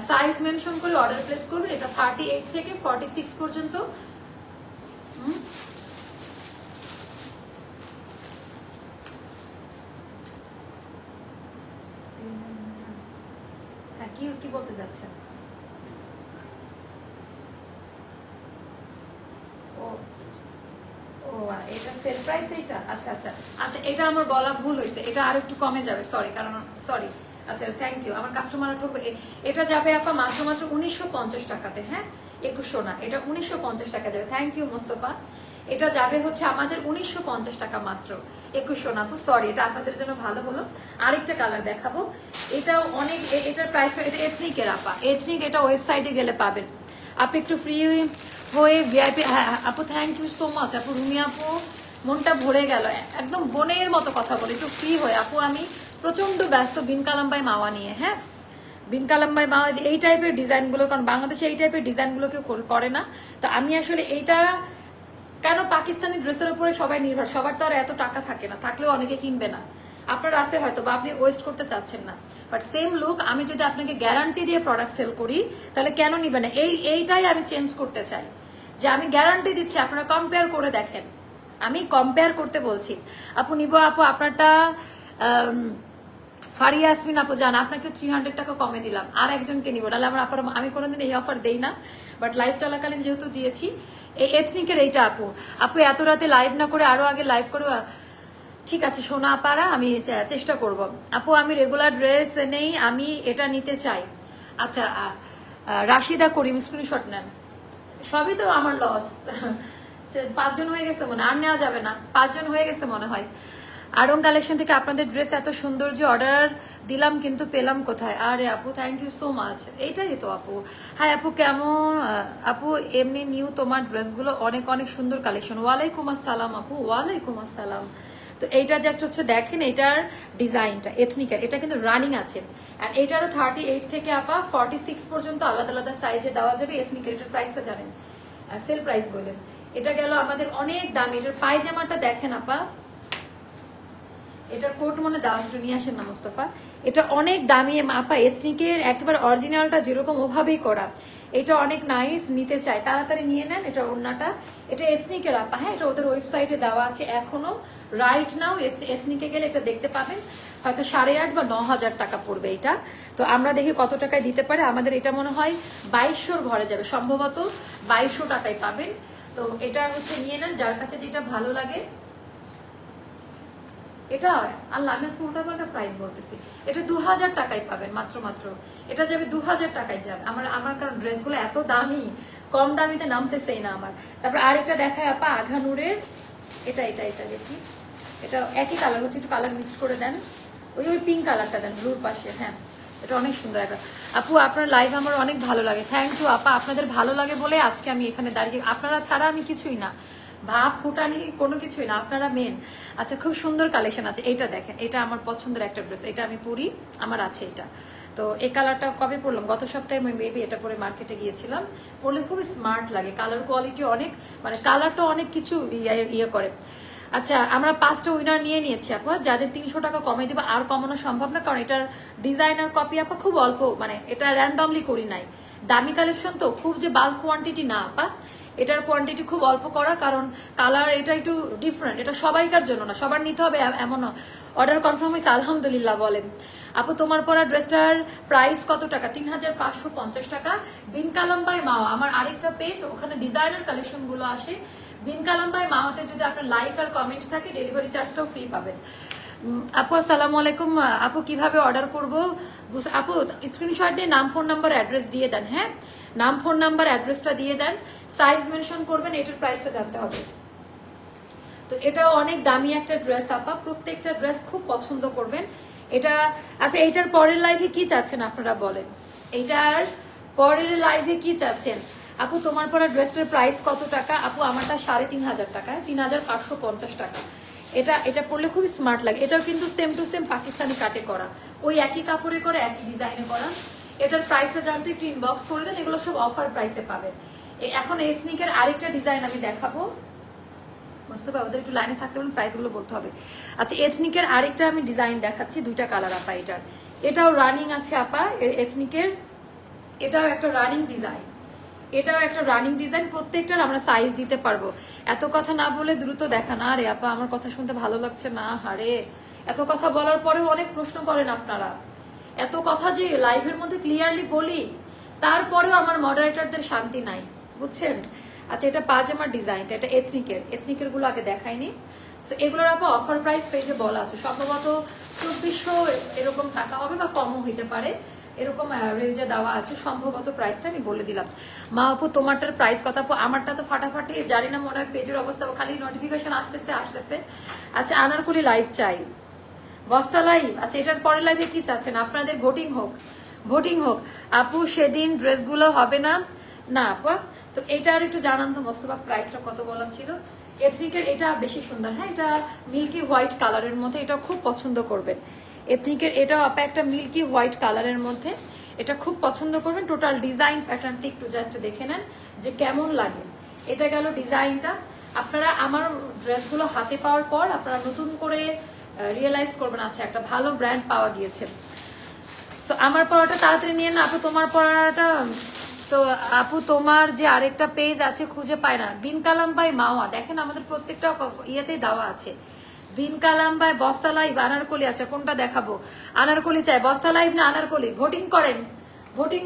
সাইজ মেনশন করে অর্ডার প্লেস করবেন। এটা 38 থেকে 46 পর্যন্ত। হ্যাঁ, কি বলতে যাচ্ছেন? এটা সেল প্রাইস এইটা। আচ্ছা আচ্ছা আচ্ছা, এটা আমার বলা ভুল হয়েছে, এটা আর একটু কমে যাবে, সরি, কারণ সরি। আচ্ছা, থ্যাংক ইউ, আমার কাস্টমার ঠকবে। এটা যাবে আপা মাত্র 1950 টাকাতে। হ্যাঁ, 2100 না, এটা 1950 টাকা যাবে। Thank you Mostafa. এটা যাবে হচ্ছে আমাদের 1950 টাকা মাত্র, 2100 না আপু, সরি। এটা আপনাদের জন্য ভালো হলো। আরেকটা কালার দেখাবো, এটাও অনেক, এটার প্রাইস, এটা এথনিকের আপা, এথনিক, এটা ওয়েবসাইটে গেলে পাবেন। আপনি একটু ফ্রি হয়ে ভিআইপি। হ্যাঁ আপু, থ্যাংক ইউ সো মাচ আপু। রুমি আপু, মনটা ভরে গেল, একদম বোনের মতো কথা বলে, একটু ফ্রি হয়ে। আপু আমি প্রচন্ড ব্যস্ত বিন কালাম্বাই মাওয়া নিয়ে। হ্যাঁ, বিন কালাম্বাই মাওয়া যে এই টাইপের ডিজাইনগুলো, কারণ বাংলাদেশে এই টাইপের ডিজাইনগুলো কেউ করে না, তো আমি আসলে এইটা কেন পাকিস্তানি ড্রেসের উপরে সবাই নির্ভর, সবার তো আর এত টাকা থাকে না, থাকলেও অনেকে কিনবে না, আপনার আছে হয়তো, বা আপনি ওয়েস্ট করতে চাচ্ছেন না। বাট সেম লুক আমি যদি আপনাকে গ্যারান্টি দিয়ে প্রোডাক্ট সেল করি, তাহলে কেন নিবে না? এইটাই আমি চেঞ্জ করতে চাই, যে আমি গ্যারান্টি দিচ্ছি, আপনারা কম্পেয়ার করে দেখেন, আমি কম্পেয়ার করতে বলছি। আপু নিব আপু, আপনারটা ফারিয়া ইয়াসমিন আপু জান, আপনাকে 300 টাকা কমে দিলাম, আর একজনকে নিব, নাহলে আমি কোনোদিন এই অফার দেই না, বাট লাইভ চলাকালীন যেহেতু দিয়েছি। এই এথনিকের এইটা আপু এত রাতে লাইভ না করে আরো আগে লাইভ করে। ঠিক আছে সোনা আপারা, আমি চেষ্টা করব। আপু আমি রেগুলার ড্রেস নেই, আমি এটা নিতে চাই। আচ্ছা, রাশিদা করিম, স্ক্রিনশট নেন। সবই তো আমার লস। 5 জন হয়ে গেছে মনে, আর নেওয়া যাবে না, 5 জন হয়ে গেছে মনে হয়। আরং কালেকশন থেকে আপনাদের ড্রেস এত সুন্দর যে অর্ডার দিলাম কিন্তু পেলাম কোথায়? আরে আপু থ্যাংক ইউ সো মাচ। এইটাই তো আপু। হ্যাঁ আপু কেমন? আপু এমনি নিউ তোমার ড্রেসগুলো অনেক অনেক সুন্দর কালেকশন। ওয়ালাইকুম আসসালাম আপু, ওয়ালাইকুম আসসালাম। তো এইটা জাস্ট হচ্ছে দেখেন এটার ডিজাইনটা এথনিকের, এটা কিন্তু রানিং আছে। আর এটারও 38 থেকে আপা 46 পর্যন্ত আলাদা আলাদা সাইজে দেওয়া যাবে। এথনিকের এটার প্রাইসটা জানেন, সেল প্রাইস বলেন। এটা গেল আমাদের অনেক দাম। এটার পায়জামাটা দেখেন আপা, এটার কোট মনে দেওয়া একটু নিয়ে আসেন না মোস্তফা। এটা অনেক দামি আপা, এথনিকের একেবারে অরিজিনালটা যেরকম ওভাবেই করা। এটা অনেক নাইস, নিতে চাই তাড়াতাড়ি নিয়ে নেন। এটা ওড়নাটা, এটা এথনিকের আপা। হ্যাঁ, এটা ওদের ওয়েবসাইটে দেওয়া আছে এখনো। রাইট নাও এথনিকে গেলে এটা দেখতে পাবেন, হয়তো 8,500 বা 9,000 টাকা পড়বে এটা। তো আমরা দেখি কত টাকায় দিতে পারে। আমাদের এটা মনে হয় 2200 ঘরে যাবে, সম্ভবত 2200 টাকায় পাবেন। তো এটা হচ্ছে নিয়ে নেন যার কাছে যেটা ভালো লাগে। এটা আল্লাহ আমি আজকে উল্টাপাল্টা প্রাইস বলতেছি। এটা 2000 টাকায় পাবেন মাত্র মাত্র। এটা যাবে 2000 টাকায় যাবে। আমার কারণ ড্রেসগুলো এত দামি, কম দামিতে নামতেছেই না আমার। তারপর আরেকটা দেখায় আপা আঘানুরের, এটা এটা এটা দেখি, এটা একই কালার হচ্ছে, একটু কালার মিক্স করে দেন। ওই পিঙ্ক কালারটা দেন ব্লুর পাশে। হ্যাঁ, এটা অনেক সুন্দর একটা। আপু আপনার লাইভ আমার অনেক ভালো লাগে। থ্যাংক ইউ আপা, আপনাদের ভালো লাগে বলে আজকে আমি এখানে দাঁড়িয়ে। আপনারা ছাড়া আমি কিছুই না, ভাব ফুটানি কোনো কিছুই না, আপনারা মেন। আচ্ছা, খুব সুন্দর কালেকশন আছে। এটা দেখেন, এটা আমার পছন্দের একটা ড্রেস, এটা আমি পরি, আমার আছে এটা। তো এই কালারটা কবে পরলাম? গত সপ্তাহে আমি মেবি এটা পরে মার্কেটে গিয়েছিলাম। পরলে খুবই স্মার্ট লাগে, কালার কোয়ালিটি অনেক, মানে কালারটা অনেক কিছু ইয়ে করে। আচ্ছা, আমরা 5টা উইনার নিয়ে নিয়েছি আপা, যাদের 300 টাকা কমে দিব। আর কমানো সম্ভব না, কারণ এটার ডিজাইনার কপি আপা খুব অল্প, মানে এটা র্যান্ডমলি করি নাই। দামি কালেকশন তো, খুব যে বাল্ক কোয়ান্টিটি না আপা, এটার কোয়ান্টিটি খুব অল্প করা, কারণ কালার এটা একটু ডিফারেন্ট। এটা সবাইকার জন্য না, সবার নিতে হবে এমনও। অর্ডার কনফার্ম হয়েছে আলহামদুলিল্লাহ। বলেন আপু তোমার পরা ড্রেসটার প্রাইস কত টাকা? 3550 টাকা। বিন কালাম বাই মাওয়া আমার আরেকটা পেজ, ওখানে ডিজাইনার কালেকশন গুলো আসে। বিন কালাম বাই মাওয়াতে যদি আপনার লাইক আর কমেন্ট থাকে, ডেলিভারি চার্জটাও ফ্রি পাবেন। আপু আসসালামু আলাইকুম। আপু কিভাবে অর্ডার করবো? আপু স্ক্রিনশট দিয়ে নাম, ফোন নাম্বার, অ্যাড্রেস দিয়ে দেন। হ্যাঁ, নাম, ফোন নাম্বার, অ্যাড্রেসটা দিয়ে দেন, সাইজ মেনশন করবেন, এটার প্রাইসটা জানতে হবে। তো এটাও অনেক দামি একটা ড্রেস আপা, প্রত্যেকটা ড্রেস খুব পছন্দ করবেন এটা। আচ্ছা, এইটার পরের লাইভে কি চাচ্ছেন আপনারা বলেন? এইটার পরের লাইভে কি চাচ্ছেন? আপু তোমার পরা ড্রেসটার প্রাইস কত টাকা? আপু আমারটা 3500 টাকা, 3550 টাকা। এটা পরলে খুবই স্মার্ট লাগে। এটাও কিন্তু সেম টু সেম পাকিস্তানি কাটে করা, ওই একই কাপড়ে করে, একই ডিজাইনে করা। এটার প্রাইসটা জানতে একটু ইনবক্স করে দেন, এগুলো সব অফার প্রাইসে পাবেন। এখন এথনিকের আরেকটা ডিজাইন আমি দেখাবো। মোস্তফা ওদের একটু লাইনে থাকতে বলেন, প্রাইসগুলো বলতে হবে। আচ্ছা, এথনিকের আরেকটা আমি ডিজাইন দেখাচ্ছি, 2টা কালার আপা এটার। এটাও রানিং আছে আপা এথনিকের, এটাও একটা রানিং ডিজাইন, এটাও একটা রানিং ডিজাইন। প্রত্যেকটার আমরা সাইজ দিতে পারবো। এত কথা না বলে দ্রুত দেখান। আরে আপা আমার কথা শুনতে ভালো লাগছে না। আরে এত কথা বলার পরেও অনেক প্রশ্ন করেন আপনারা। এত কথা যে লাইভের মধ্যে ক্লিয়ারলি বলি, তারপরেও আমার মডারেটরদের শান্তি নাই, বুঝছেন? আচ্ছা, এটা পাজামার ডিজাইনটা, এটা এথনিকের গুলো আগে দেখাইনি। এগুলোর আপা অফার প্রাইস পেজে বলা আছে, সম্ভবত 2400 এরকম টাকা হবে বা কমও হইতে পারে, এরকম রেঞ্জে দেওয়া আছে সম্ভবত। প্রাইসটা আমি বলে দিলাম। মা আপু তোমারটার প্রাইস কত? আপু আমারটা তো ফাটাফাটি, জানি না, মনে হয় পেজের অবস্থা, খালি নোটিফিকেশন আসতেছে। আচ্ছা, আনারকুলি লাইভ চাই, বস্তা লাইভ। আচ্ছা, এটার পরের লাইভে কি চাচ্ছেন? আপনাদের ভোটিং হোক। আপু সেদিন ড্রেসগুলো হবে না? না আপু, তো এটা আর একটু জানান তো মোস্তফা, প্রাইসটা কত বলা ছিল? এথনিকের এটা বেশি সুন্দর। হ্যাঁ, এটা মিল্কি হোয়াইট কালারের মধ্যে, এটা খুব পছন্দ করবেন। এথনিকের এটাও আপা একটা মিল্কি হোয়াইট কালারের মধ্যে, এটা খুব পছন্দ করবেন। টোটাল ডিজাইন প্যাটার্নটা একটু জাস্ট দেখে নেন যে কেমন লাগে। এটা গেল ডিজাইনটা। আপনারা আমার ড্রেসগুলো হাতে পাওয়ার পর আপনারা নতুন করে রিয়েলাইজ করবেন, আচ্ছা একটা ভালো ব্র্যান্ড পাওয়া গিয়েছে। তো আমার পড়াটা তাড়াতাড়ি নিয়ে না আপু, তোমার পড়াটা তো আপু তোমার যে আরেকটা পেজ আছে খুঁজে পায় না। বিন কালাম বাই মাওয়া দেখেন, আমাদের প্রত্যেকটা ইয়েতেই দেওয়া আছে। বিন কালাম বাই বস্তা লাইভ, আনারকলি আছে, কোনটা দেখাবো? আনারকলি চাই, বস্তা লাইভ না আনারকলি? ভোটিং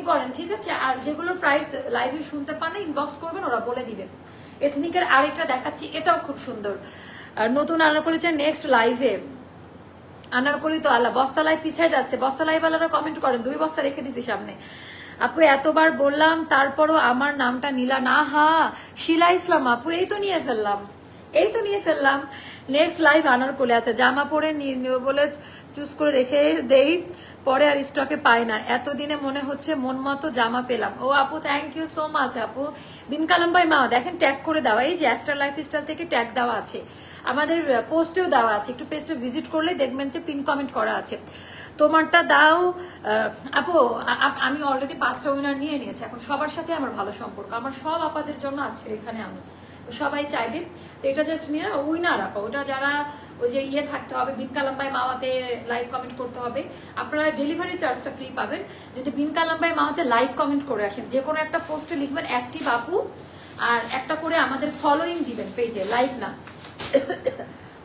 করেন, ঠিক আছে? আর যেগুলোর প্রাইস লাইভে শুনতে পান না, ইনবক্স করবেন, ওরা বলে দিবেন। এথনিকের আরেকটা দেখাচ্ছি, এটাও খুব সুন্দর। আর নতুন আনারকলি চাই নেক্সট লাইভে। আনারকলি তো আল্লাহ, বস্তা লাইভ পিছিয়ে যাচ্ছে। বস্তা লাইভ আলারা কমেন্ট করেন, 2 বস্তা রেখে দিছি সামনে। আপু এতবার বললাম তারপরও আমার নামটা নিলা না। হা, শিলা ইসলাম আপু, এই তো নিয়ে ফেললাম। এই তো নিয়ে ফেললাম। Next live Anarkali. আচ্ছা, জামা পরে নিয়ে বলে চুজ করে রেখে দেই, পরে আর স্টকে পাই না। এতদিনে মনে হচ্ছে মন মতো জামা পেলাম। ও আপু, থ্যাংক ইউ সো মাচ আপু। বিন কালাম ভাই মা দেখেন ট্যাগ করে দেওয়া, এই যে অ্যাস্টার লাইফস্টাইল থেকে ট্যাগ দেওয়া আছে, আমাদের পোস্টেও দেওয়া আছে, একটু পেজটা ভিজিট করলে দেখবেন যে পিন কমেন্ট করা আছে। তোমারটা দাও আপু। আমি অলরেডি 5টা উইনার নিয়ে নিয়েছি, এখন সবার সাথে আমার ভালো সম্পর্ক, আমার সব আপাদের জন্য আজকে এখানে আমি, তো সবাই চাইবে তো এটা জাস্ট নিয়ে উইনার আপা। ওটা যারা ওই যে ইয়ে থাকতে হবে, বিন কালাম ভাই মাওয়াতে লাইক কমেন্ট করতে হবে, আপনারা ডেলিভারি চার্জটা ফ্রি পাবেন যদি বিন কালাম ভাই মাওয়াতে লাইক কমেন্ট করে আসেন। যে কোনো একটা পোস্টে লিখবেন অ্যাক্টিভ আপু, আর একটা করে আমাদের ফলোইং দিবেন পেজে, লাইক না,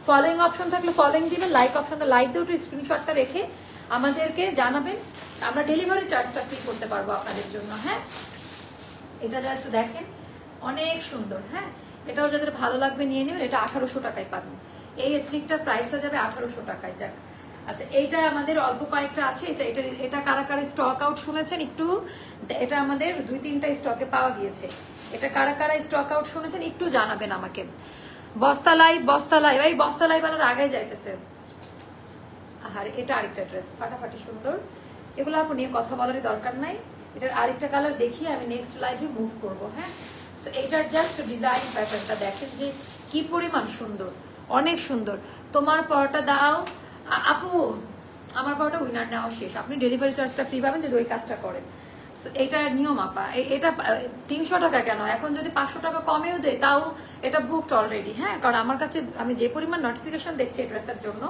ফলোইং অপশন থাকলে ফলোইং দিবেন, লাইক অপশনটা লাইক দিয়ে ওটা স্ক্রিনশটটা রেখে আমাদেরকে জানাবেন, আমরা ডেলিভারি চার্জটা ফ্রি করতে পারবো আপনাদের জন্য। হ্যাঁ, এটা জাস্ট দেখেন অনেক সুন্দর। হ্যাঁ, এটাও যাদের ভালো লাগবে নিয়ে নেবেন। এটা 1800 টাকায় পাবেন, এই এথনিকটার প্রাইসটা যাবে 1800 টাকায়। যাক, আচ্ছা এইটা আমাদের অল্প কয়েকটা আছে। এটা কারা কারা স্টক আউট শুনেছেন একটু, এটা আমাদের 2-3টা স্টকে পাওয়া গিয়েছে। এটা কারা কারা স্টক আউট শুনেছেন একটু জানাবেন আমাকে। বস্তালাই এই বস্তালাই বালার আগে যাইতেছে। আর এটা আরেকটা ড্রেস ফাটাফাটি সুন্দর, এগুলো আপনি নিয়ে কথা বলারই দরকার নাই। এটার আরেকটা কালার দেখিয়ে আমি নেক্সট লাইভে মুভ করব। হ্যাঁ, সো এইটার জাস্ট ডিজাইন প্যাটার্নটা দেখেন যে কি পরিমাণ সুন্দর, অনেক সুন্দর। তোমার পরোটা দাও আপু, আমার পরোটা উইনার নেওয়া শেষ, আপনি ডেলিভারি চার্জটা ফ্রি পাবেন যদি ওই কাজটা করেন। এটা নিয়ম আপা। এটা 300 টাকা কেন, এখন যদি 500 টাকা কমেও দেয় তাও এটা বুকড অলরেডি। হ্যাঁ, কারণ আমার কাছে আমি যে পরিমাণ নোটিফিকেশন দেখছি এই ড্রেসের জন্য,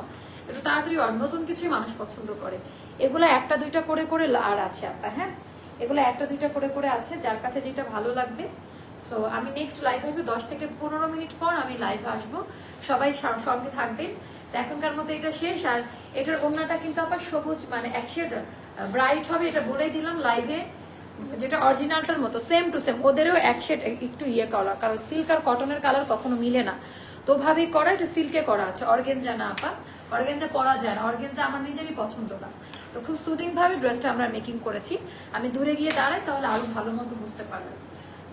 একটু তাড়াতাড়ি নতুন কিছুই মানুষ পছন্দ করে। এগুলো 1টা 2টা করে করে আর আছে আপা। হ্যাঁ, এগুলো 1টা 2টা করে করে আছে, যার কাছে যেটা ভালো লাগবে। সো আমি নেক্সট লাইভ আসবো 10 থেকে 15 মিনিট পর আমি লাইভে আসবো, সবাই সঙ্গে থাকবেন। তো এখনকার মতো এটা শেষ। আর এটার ওড়নাটা কিন্তু আবার সবুজ, মানে এক শেড ব্রাইট হবে, এটা বলেই দিলাম লাইভে, যেটা অরিজিনালটার মতো সেম টু সেম। ওদেরও এক শেড একটু ইয়ে করা, কারণ সিল্ক আর কটনের কালার কখনো মিলে না, তো ভাবেই করা। এটা সিল্কে করা আছে, অর্গেনজা না আপা, অর্গেনজা পরা যায় না, অর্গেনজা আমার নিজেরই পছন্দ না। তো খুব সুদিং ভাবে ড্রেসটা আমরা মেকিং করেছি। আমি দূরে গিয়ে দাঁড়াই তাহলে আরো ভালো মতো বুঝতে পারবেন।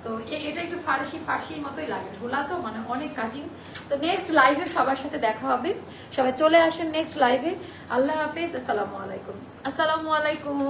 তো এটা একটু ফার্সির মতোই লাগে, ঢোলা তো মানে অনেক কাটিং। তো নেক্সট লাইভে সবার সাথে দেখা হবে, সবাই চলে আসেন নেক্সট লাইভে। আল্লাহ হাফেজ, আসসালামু আলাইকুম।